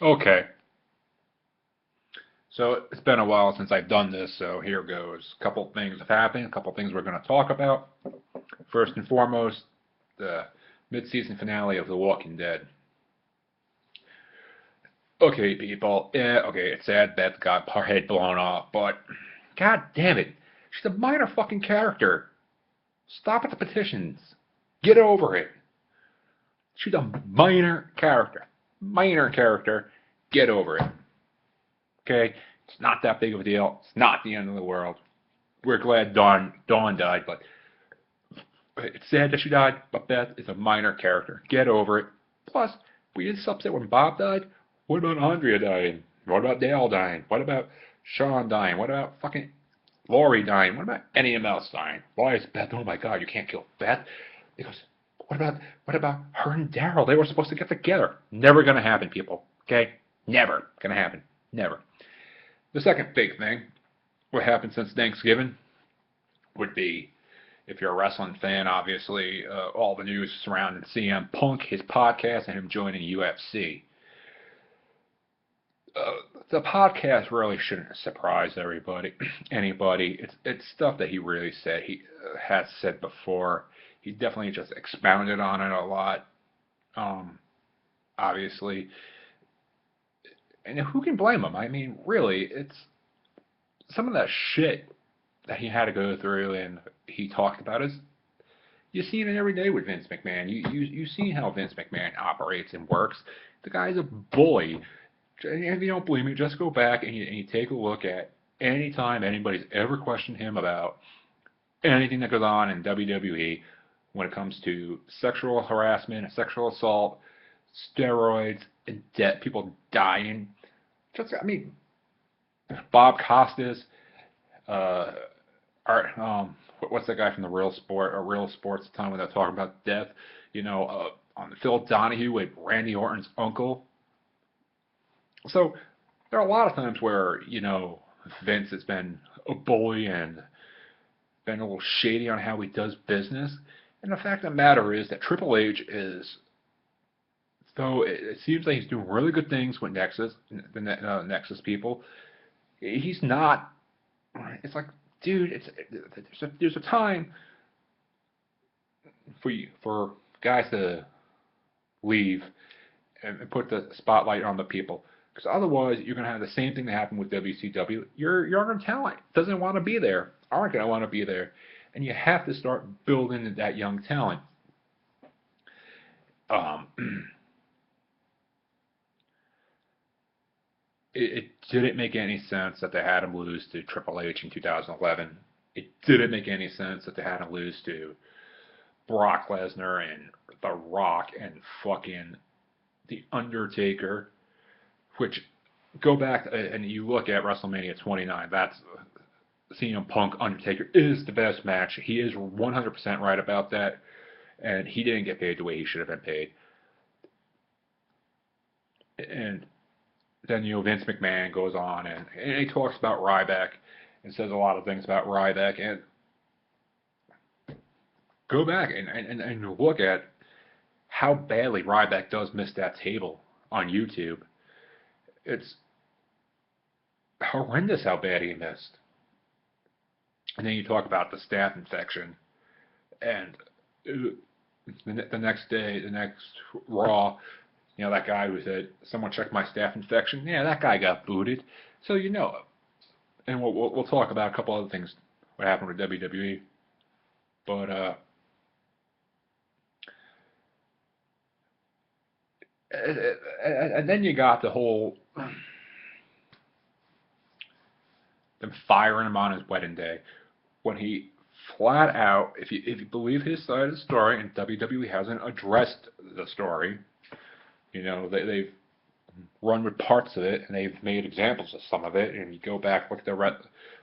Okay, so it's been a while since I've done this, so here goes. A couple things have happened, a couple things we're going to talk about. First and foremost, the mid-season finale of The Walking Dead. Okay, people, yeah, okay, it's sad Beth got her head blown off, but god damn it, she's a minor fucking character. Stop at the petitions. Get over it. She's a minor character. Minor character. Get over it. Okay? It's not that big of a deal. It's not the end of the world. We're glad Dawn died, but it's sad that she died, but Beth is a minor character. Get over it. Plus, we didn't upset when Bob died. What about Andrea dying? What about Dale dying? What about Sean dying? What about fucking Lori dying? What about anyone else dying? Why is Beth? Oh my God, you can't kill Beth. Because what about her and Daryl? They were supposed to get together. Never gonna happen, people. Okay, never gonna happen. Never. The second big thing, what happened since Thanksgiving, would be if you're a wrestling fan, obviously, all the news surrounding CM Punk, his podcast, and him joining UFC. The podcast really shouldn't surprise anybody. It's stuff that he really said. He has said before. He definitely just expounded on it a lot. Um, Obviously, and who can blame him? I mean, really, it's some of that shit that he had to go through, and he talked about is you see it every day with Vince McMahon. You see how Vince McMahon operates and works. The guy's a bully. And if you don't believe me, just go back and you take a look at any time anybody's ever questioned him about anything that goes on in WWE when it comes to sexual harassment, sexual assault, steroids, and people dying. Just, I mean, Bob Costas, uh, what's that guy from the Real Sports time when they're talking about death? On Phil Donahue with Randy Orton's uncle. So there are a lot of times where, Vince has been a bully and been a little shady on how he does business. And the fact of the matter is that Triple H is, though it seems like he's doing really good things with Nexus people, he's not. It's like, dude, there's a time for guys to leave and put the spotlight on the people. Because otherwise, you're going to have the same thing that happened with WCW. Your younger talent doesn't want to be there, aren't going to want to be there. And you have to start building that young talent. Um, it didn't make any sense that they had him lose to Triple H in 2011. It didn't make any sense that they had him lose to Brock Lesnar and The Rock and fucking The Undertaker, which go back and you look at WrestleMania 29. That's CM Punk Undertaker is the best match. He is 100% right about that, and he didn't get paid the way he should have been paid. And then Vince McMahon goes on and he talks about Ryback and says a lot of things about Ryback. And go back and look at how badly Ryback does miss that table on YouTube. It's horrendous how bad he missed. And then you talk about the staph infection, and the next day, the next Raw, that guy who said, someone checked my staph infection. Yeah, that guy got booted. So and we'll talk about a couple other things, what happened with WWE. But, and then you got the whole, them firing him on his wedding day, when he flat out, if you believe his side of the story, and WWE hasn't addressed the story, they've run with parts of it, and they've made examples of some of it. And you go back, look at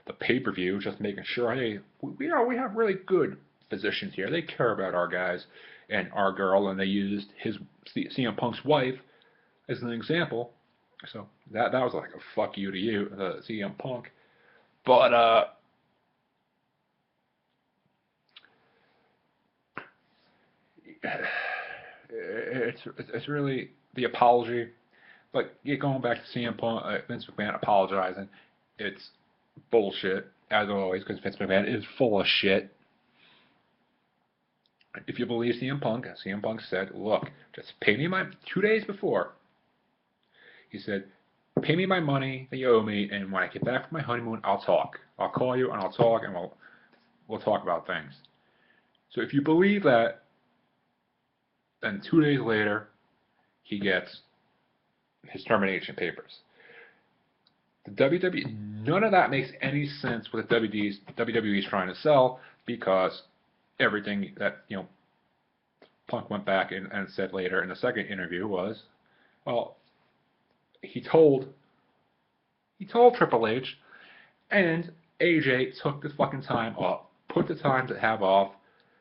the pay-per-view, just making sure, hey, we have really good physicians here. They care about our guys and our girl, and they used his CM Punk's wife as an example. So that was like a fuck you to you, CM Punk. But it's really the apology. But going back to CM Punk, Vince McMahon apologizing, it's bullshit, as always, because Vince McMahon is full of shit. If you believe CM Punk said, look, just pay me my 2 days before. He said, pay me my money that you owe me, and when I get back from my honeymoon, I'll talk. I'll call you and I'll talk, and we'll talk about things. So if you believe that, then 2 days later, he gets his termination papers. The WWE, none of that makes any sense what the WWE is trying to sell, because everything that Punk went back and said later in the second interview was, well, he told Triple H, and AJ took the fucking time off, put the time to have off,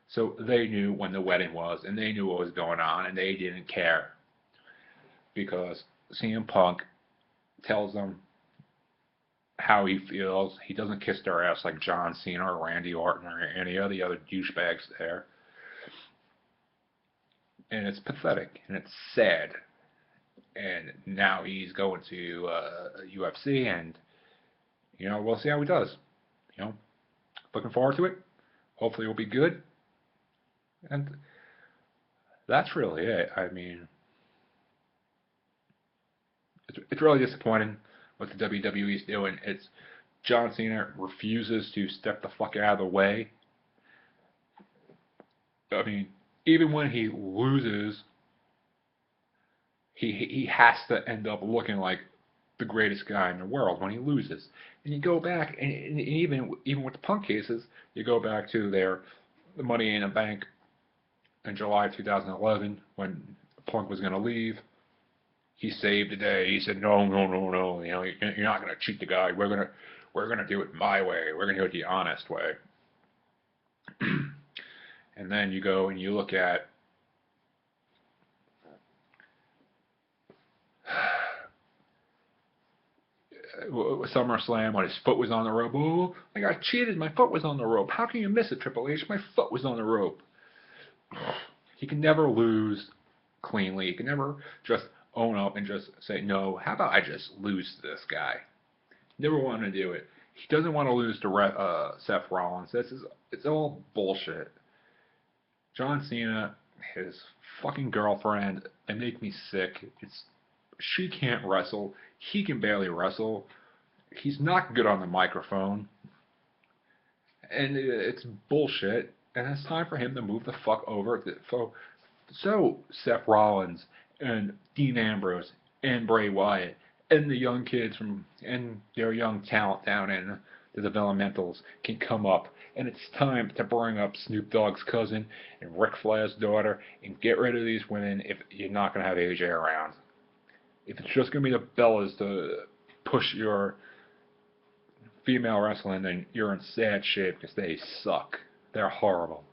so they knew when the wedding was, and they knew what was going on, and they didn't care, because CM Punk tells them how he feels. He doesn't kiss their ass like John Cena or Randy Orton or any of the other douchebags there. And it's pathetic, and it's sad. And now he's going to UFC, and we'll see how he does. Looking forward to it. Hopefully, it'll be good. And that's really it. I mean, it's really disappointing what the WWE's doing. It's John Cena refuses to step the fuck out of the way. I mean, even when he loses, he has to end up looking like the greatest guy in the world when he loses. And you go back, and even with the Punk cases, you go back to the Money in the Bank in July of 2011 when Punk was going to leave. He saved the day. He said, no, no, no, no. You're not going to cheat the guy. We're gonna do it my way. We're going to do it the honest way. And then you go and you look at SummerSlam when his foot was on the rope. Oh, I got cheated. My foot was on the rope. How can you miss it, Triple H? My foot was on the rope. He can never lose cleanly. He can never just own up and just say, no, how about I just lose to this guy? Never want to do it. He doesn't want to lose to Seth Rollins. It's all bullshit. John Cena, his fucking girlfriend, they make me sick. She can't wrestle. He can barely wrestle. He's not good on the microphone. And it's bullshit. And it's time for him to move the fuck over. So Seth Rollins and Dean Ambrose and Bray Wyatt and the young kids and their young talent down in the developmentals can come up. And it's time to bring up Snoop Dogg's cousin and Ric Flair's daughter and get rid of these women if you're not going to have AJ around. If it's just going to be the Bellas to push your female wrestling, then you're in sad shape because they suck. They're horrible.